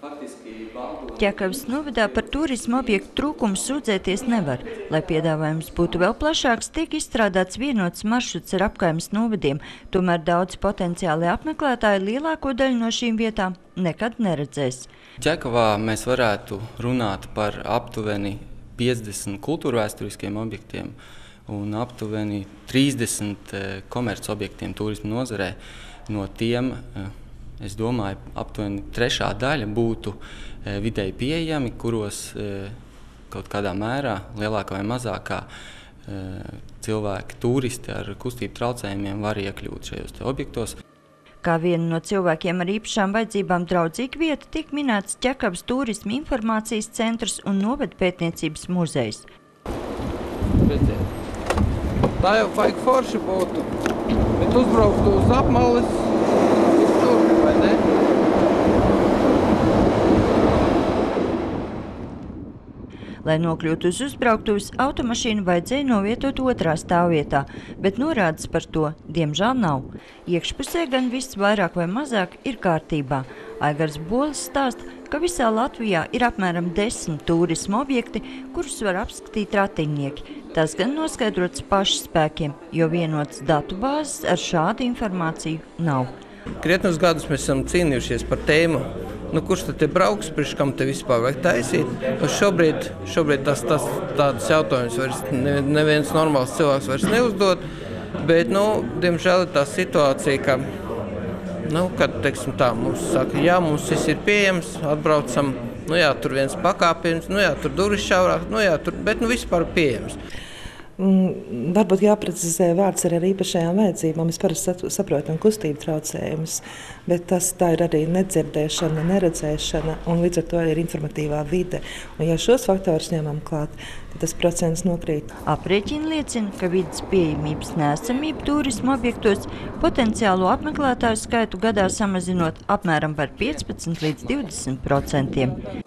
Ķekavas novadā par turisma objektu trūkumu sūdzēties nevar. Lai piedāvājums būtu vēl plašāks, tiek izstrādāts vienots maršruts ar apkaimes novadiem, tomēr daudz potenciāli apmeklētāji lielāko daļu no šīm vietām nekad neredzēs. Ķekavā mēs varētu runāt par aptuveni 50 kultūrvēsturiskiem objektiem un aptuveni 30 komercobjektiem turisma nozarē. No tiem, es domāju, aptuveni trešā daļa būtu vidēji pieejami, kuros kaut kādā mērā, lielākā vai mazākā, cilvēki, turisti ar kustību traucējumiem var iekļūt šajos objektos. Kā viena no cilvēkiem ar īpašām vajadzībām draudzīga vieta tiek minēts Ķekavas turisma informācijas centrs un novada pētniecības muzejs. Tā jau vajag forši būtu, bet uzbraukt uz apmales, tur, vai ne? Lai nokļūtu uz uzbrauktuves, automašīnu vajadzēja novietot otrā stāvvietā, bet norādes par to, diemžēl, nav. Iekšpusē gan viss vairāk vai mazāk ir kārtībā. Aigars Bolis stāsta, ka visā Latvijā ir apmēram 10 turisma objekti, kurus var apskatīt ratiņnieki. Tas gan noskaidrots pašspēkiem, jo vienotas datubāzes ar šādu informāciju nav. Krietnus gadus mēs esam cīnījušies par tēmu, kurš tad te brauks, priekš kam te vispār vajag taisīt. Šobrīd tādas jautājumas vairs neviens normāls cilvēks vairs neuzdod, bet, diemžēl ir tā situācija, ka, kad, teiksim tā, mums saka, jā, mums viss ir pieejams, atbraucam, tur viens pakāpiens, tur durvis šaurāk, bet vispār pieejams. Varbūt jāprecizē vārds ar īpašajām vajadzībām. Mēs parasti saprotam kustību traucējumus, bet tā ir arī nedzirdēšana, neredzēšana un līdz ar to ir informatīvā vide. Un ja šos faktorus ņemam klāt, tad tas procents nokrīt. Aprēķini liecina, ka vides pieejamības neesamība turisma objektos potenciālo apmeklētāju skaitu gadā samazinot apmēram par 15 līdz 20%.